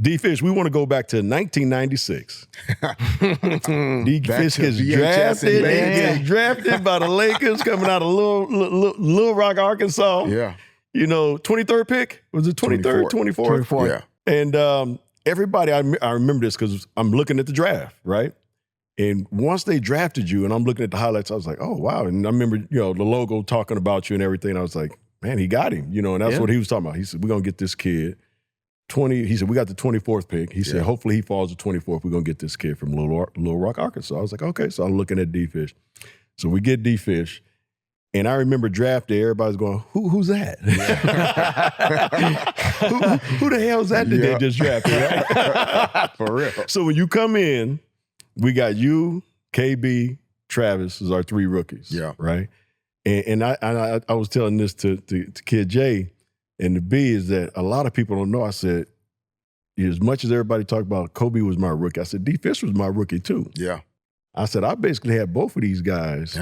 D-Fish, we want to go back to 1996. D-Fish gets drafted by the Lakers coming out of Little Rock, Arkansas. Yeah. 23rd pick? Was it 23rd? 24th? 24th. Yeah. And everybody, I remember this because I'm looking at the draft, right? And once they drafted you and I'm looking at the highlights, I was like, oh, wow. And I remember, the logo talking about you and everything. I was like, man, he got him. And that's what he was talking about. He said, we're going to get this kid. He said, we got the 24th pick. He said, hopefully he falls to 24th. We're going to get this kid from Little Rock, Arkansas. I was like, okay. So I'm looking at D-Fish. So we get D-Fish. And I remember draft day, everybody's going, who's that? who the hell is that they just drafted? Right? For real. So when you come in, we got you, KB, Travis is our three rookies. Yeah. Right? And I was telling this to Kid J, and the B is that a lot of people don't know. I said, as much as everybody talked about Kobe was my rookie, I said, D-Fish was my rookie too. Yeah. I said, I basically had both of these guys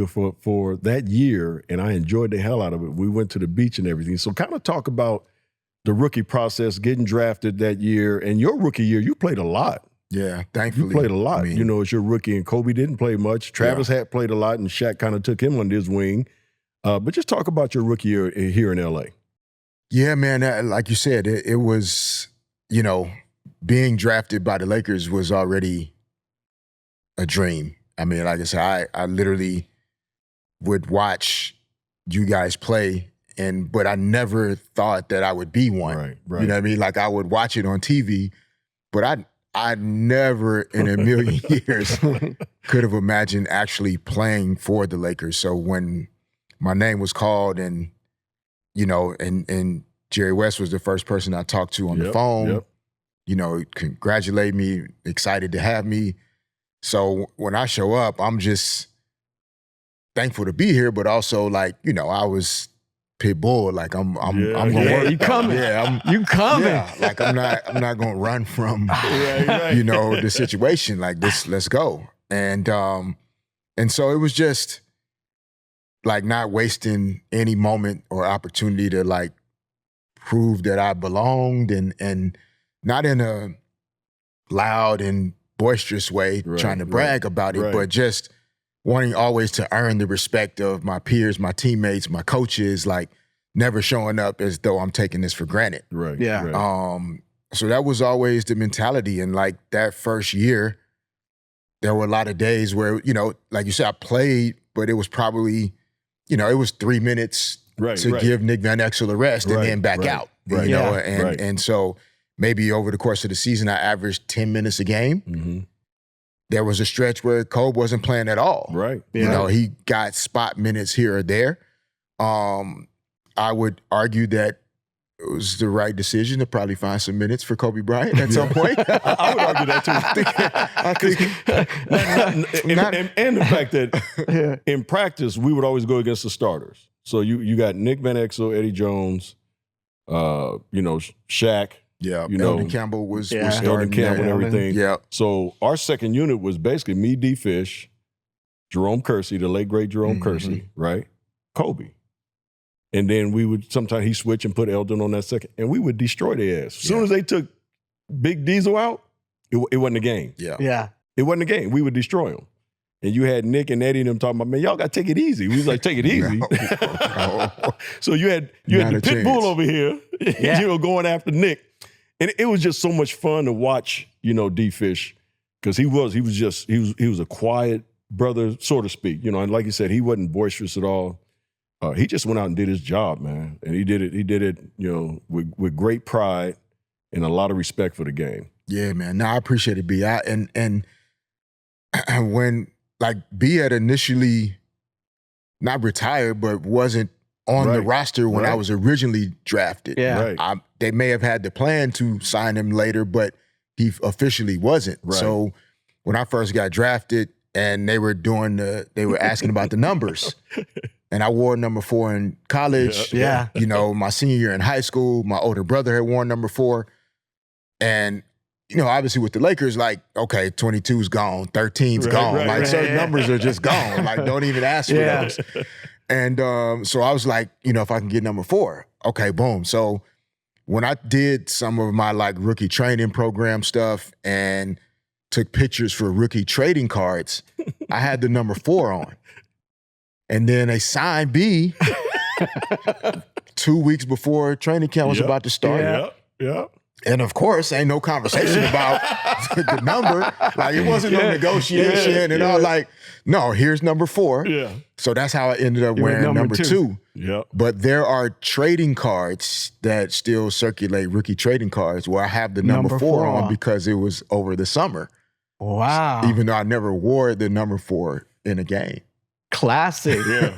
for that year, and I enjoyed the hell out of it. We went to the beach and everything. So kind of talk about the rookie process, getting drafted that year, and your rookie year, you played a lot. Yeah, thankfully. You played a lot, as your rookie, and Kobe didn't play much. Travis had played a lot, and Shaq kind of took him under his wing. But just talk about your rookie year here in L.A. Yeah, man, like you said, it was, being drafted by the Lakers was already a dream. I mean, like I said, I literally would watch you guys play, but I never thought that I would be one. Right. You know what I mean? Like I would watch it on TV, but I never in a million years could have imagined actually playing for the Lakers. So when my name was called and Jerry West was the first person I talked to on the phone, congratulate me, excited to have me. So when I show up, I'm just thankful to be here, but also I was pit bull. Like I'm going to work. You coming? You coming? Yeah, like I'm not going to run from the situation. Like this, let's go. And so it was just like not wasting any moment or opportunity to prove that I belonged, and not in a loud and boisterous way, trying to brag about it, but just wanting always to earn the respect of my peers, my teammates, my coaches, never showing up as though I'm taking this for granted. Right. Yeah. Right. So that was always the mentality. And that first year, there were a lot of days where, like you said, I played, but it was probably, it was 3 minutes to give Nick Van Exel a rest and then back out. Right. And so maybe over the course of the season, I averaged 10 minutes a game. Mm-hmm. There was a stretch where Kobe wasn't playing at all. Right. He got spot minutes here or there. I would argue that it was the right decision to probably find some minutes for Kobe Bryant at some point. I would argue that too. And the fact that in practice, we would always go against the starters. So you got Nick Van Exel, Eddie Jones, Shaq. Yeah, Eldon Campbell was starting. Eldon Campbell and everything. Yeah. So our second unit was basically me, D-Fish, Jerome Kersey, the late, great Jerome Kersey, right? Kobe. And then we would, sometimes he switch and put Eldon on that second, and we would destroy their ass. As soon as they took Big Diesel out, it wasn't a game. Yeah. It wasn't a game. We would destroy them. And you had Nick and Eddie and them talking about, man, y'all got to take it easy. We was like, take it easy. No. So you had the pit bull over here, going after Nick. And it was just so much fun to watch, D-Fish, because he was a quiet brother, so to speak. And like you said, he wasn't boisterous at all. He just went out and did his job, man. And he did it, with great pride and a lot of respect for the game. Yeah, man. No, I appreciate it, B. And when B had initially not retired, but wasn't on the roster when I was originally drafted. Yeah. Right. They may have had the plan to sign him later, but he officially wasn't. Right. So when I first got drafted and they were asking about the numbers, and I wore number 4 in college. Yeah. My senior year in high school, my older brother had worn number 4. And, obviously with the Lakers, 22's gone, 13's gone. Certain numbers are just gone. Don't even ask for those. And so I was like, if I can get number 4, okay, boom. So when I did some of my like rookie training program stuff and took pictures for rookie trading cards, I had the number 4 on. And then a signed B 2 weeks before training camp was about to start. Yeah. And of course, ain't no conversation about the number. Like it wasn't no negotiation and all. Like, no, here's number 4. Yeah. So that's how I ended up wearing number 2. Yeah. But there are trading cards that still circulate, rookie trading cards, where I have the number 4 on because it was over the summer. Wow. Even though I never wore the number 4 in a game. Classic. Yeah.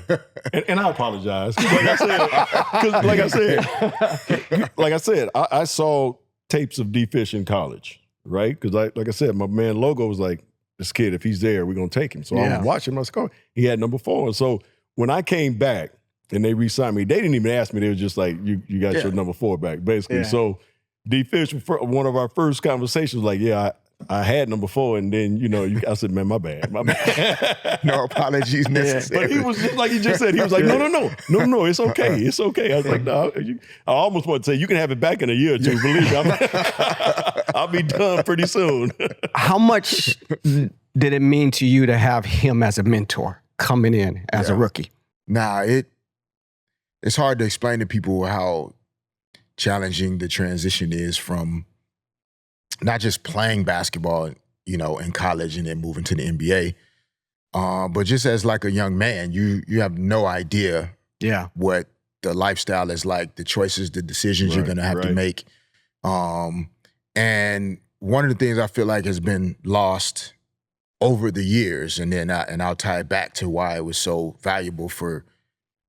And I apologize. Like I said, I saw tapes of D-Fish in college, right? Because like I said, my man Logo was like, this kid, if he's there, we're going to take him. So I was watching him. I was like, oh, he had number 4. And so when I came back and they re-signed me, they didn't even ask me. They were just like, you got your number 4 back, basically. Yeah. So D-Fish, one of our first conversations was like, I had number 4, and then, I said, man, my bad. No apologies necessary. But he was just like he just said. He was like, no, it's okay. It's okay. I was like, no, I almost want to say, you can have it back in a year or 2. Believe me, I'll be done pretty soon. How much did it mean to you to have him as a mentor coming in as a rookie? Nah, it's hard to explain to people how challenging the transition is from not just playing basketball, in college and then moving to the NBA, but just as like a young man, you have no idea what the lifestyle is like, the choices, the decisions you're going to have to make. And one of the things I feel like has been lost over the years, and then I'll tie it back to why it was so valuable for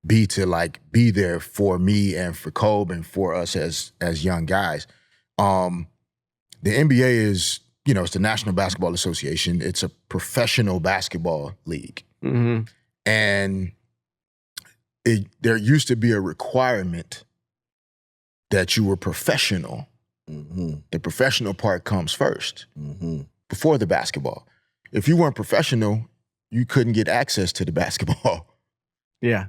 B to like be there for me and for Kobe and for us as young guys. The NBA is, it's the National Basketball Association. It's a professional basketball league. Mm-hmm. And there used to be a requirement that you were professional. Mm-hmm. The professional part comes first before the basketball. If you weren't professional, you couldn't get access to the basketball. Yeah.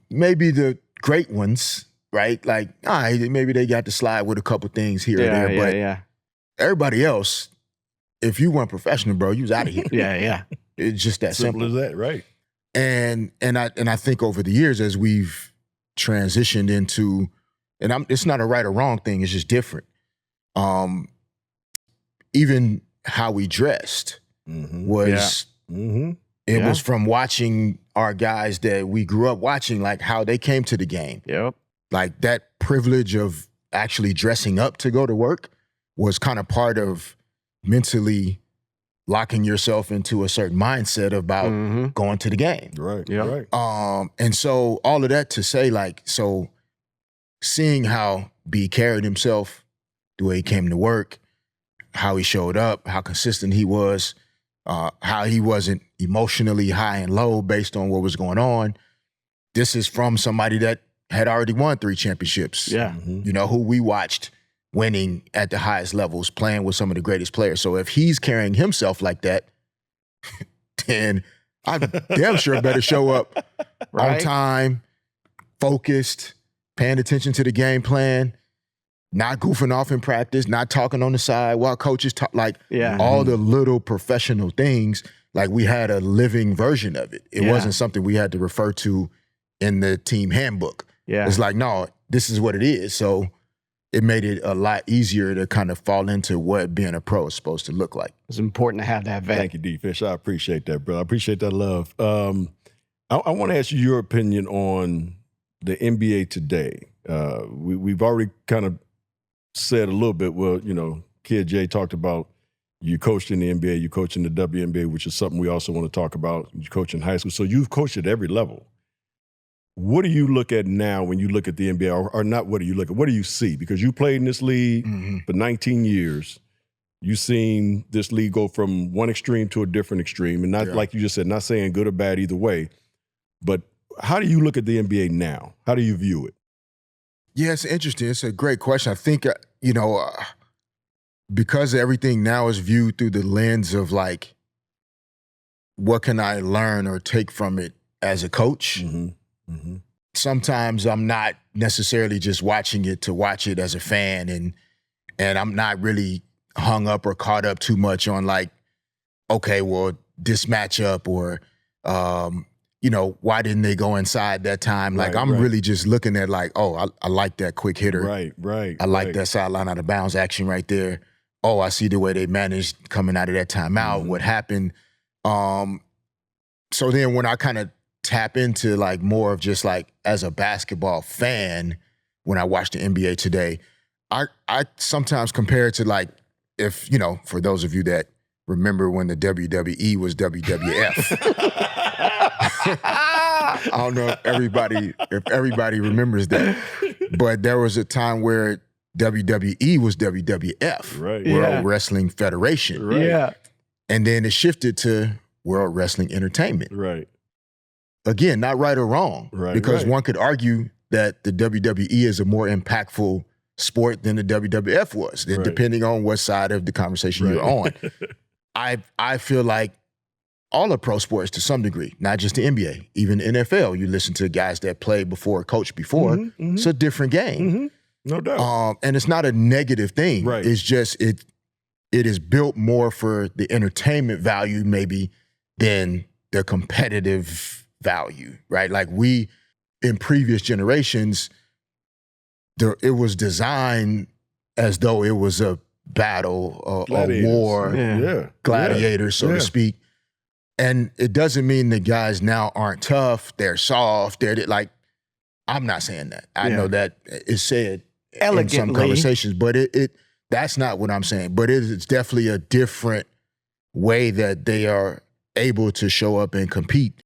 Maybe the great ones, right? Like, all right, maybe they got to slide with a couple things here or there. But everybody else, if you weren't professional, bro, you was out of here. Yeah. It's just that simple. Simple as that, right? And I think over the years, as we've transitioned into, it's not a right or wrong thing, it's just different. Even how we dressed was it was from watching our guys that we grew up watching, like how they came to the game. Yep. Like that privilege of actually dressing up to go to work was kind of part of mentally locking yourself into a certain mindset about going to the game. Right. Yeah. Right. And so all of that to say, like, so seeing how B carried himself, the way he came to work, how he showed up, how consistent he was, how he wasn't emotionally high and low based on what was going on. This is from somebody that had already won 3 championships. Yeah. Who we watched winning at the highest levels, playing with some of the greatest players. So if he's carrying himself like that, then I damn sure better show up on time, focused, paying attention to the game plan, not goofing off in practice, not talking on the side while coaches talk, like all the little professional things. Like we had a living version of it. It wasn't something we had to refer to in the team handbook. Yeah. It's like, no, this is what it is. So it made it a lot easier to kind of fall into what being a pro is supposed to look like. It's important to have that vet. Thank you, D-Fish. I appreciate that, bro. I appreciate that love. I want to ask you your opinion on the NBA today. We've already kind of said a little bit, well, Kid Jay talked about you coached in the NBA, you coach in the WNBA, which is something we also want to talk about. You coach in high school. So you've coached at every level. What do you look at now when you look at the NBA, or not what do you look at? What do you see? Because you played in this league for 19 years. You've seen this league go from one extreme to a different extreme. And not like you just said, not saying good or bad either way. But how do you look at the NBA now? How do you view it? Yeah, it's interesting. It's a great question. I think, because everything now is viewed through the lens of like, what can I learn or take from it as a coach? sometimes I'm not necessarily just watching it to watch it as a fan, and I'm not really hung up or caught up too much on like, okay, well, this matchup or, why didn't they go inside that time? Like, I'm really just looking at like, oh, I like that quick hitter. Right. I like that sideline out of bounds action right there. Oh, I see the way they managed coming out of that timeout, what happened. So then when I kind of tap into like more of just like as a basketball fan, when I watch the NBA today, I sometimes compare it to like, if, for those of you that remember when the WWE was WWF. I don't know if everybody remembers that, but there was a time where WWE was WWF, World Wrestling Federation. Right. Yeah. And then it shifted to World Wrestling Entertainment. Right. Again, not right or wrong, because one could argue that the WWE is a more impactful sport than the WWF was, depending on what side of the conversation you're on. I feel like all of pro sports to some degree, not just the NBA, even NFL. You listen to guys that played before, coached before. It's a different game. No doubt. And it's not a negative thing. Right. It's just it is built more for the entertainment value maybe than the competitive value, right? Like we, in previous generations, it was designed as though it was a battle, a war, gladiators, so to speak. And it doesn't mean the guys now aren't tough, they're soft, they're like, I'm not saying that. I know that it's said elegantly in some conversations, but that's not what I'm saying. But it's definitely a different way that they are able to show up and compete.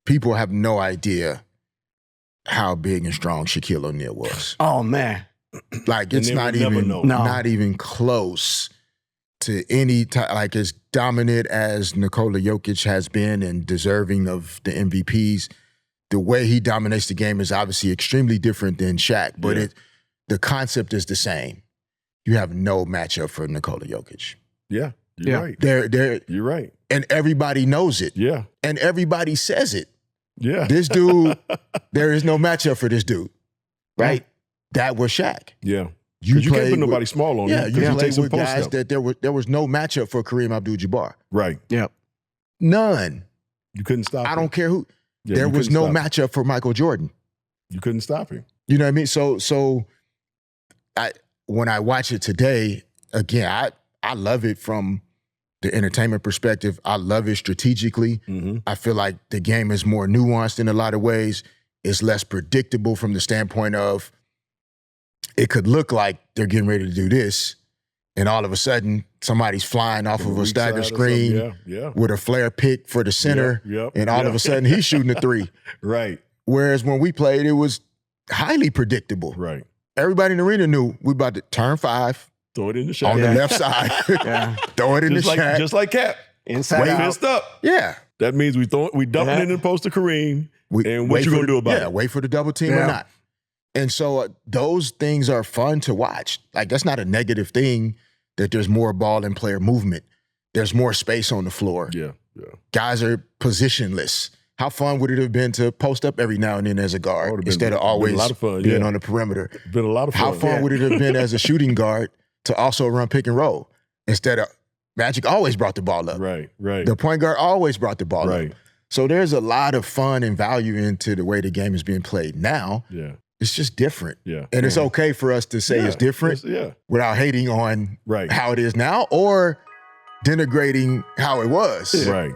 People have no idea how big and strong Shaquille O'Neal was. Oh man, like it's not even close to any like as dominant as Nikola Jokic has been and deserving of the MVPs. The way he dominates the game is obviously extremely different than Shaq, but the concept is the same. You have no matchup for Nikola Jokic. Yeah, you're right. You're right. And everybody knows it. Yeah. And everybody says it. Yeah. This dude, there is no matchup for this dude. Right? That was Shaq. Yeah. You can't put nobody small on him. You played with guys that there was no matchup for Kareem Abdul-Jabbar. Right. Yep. None. You couldn't stop him. I don't care who. Yeah, there was no matchup for Michael Jordan. You couldn't stop him. You know what I mean? So when I watch it today, again, I love it from the entertainment perspective. I love it strategically. I feel like the game is more nuanced in a lot of ways. It's less predictable from the standpoint of it could look like they're getting ready to do this, and all of a sudden somebody's flying off of a stagger screen with a flare pick for the center, and all of a sudden he's shooting a three. Right. Whereas when we played, it was highly predictable. Right. Everybody in the arena knew we about to turn 5. Throw it in the shot. On the left side. Throw it in the shot. Just like Cap. Inside out. Fist up. Yeah. That means we dump it in the post to Kareem. And what you going to do about it? Wait for the double team or not. And so those things are fun to watch. Like, that's not a negative thing that there's more ball and player movement. There's more space on the floor. Yeah. Guys are positionless. How fun would it have been to post up every now and then as a guard instead of always a lot of fun, being on the perimeter? Been a lot of fun. How fun would it have been as a shooting guard to also run pick and roll instead of Magic always brought the ball up. Right. The point guard always brought the ball up. So there's a lot of fun and value into the way the game is being played now. Yeah. It's just different. Yeah. And it's okay for us to say it's different without hating on how it is now or denigrating how it was. Right.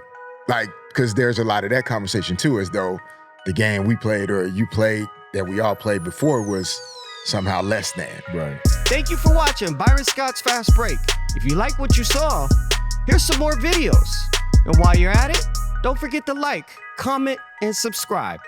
Like, because there's a lot of that conversation too, as though the game we played or you played that we all played before was somehow less than. Right. Thank you for watching Byron Scott's Fast Break. If you like what you saw, here's some more videos. And while you're at it, don't forget to like, comment, and subscribe.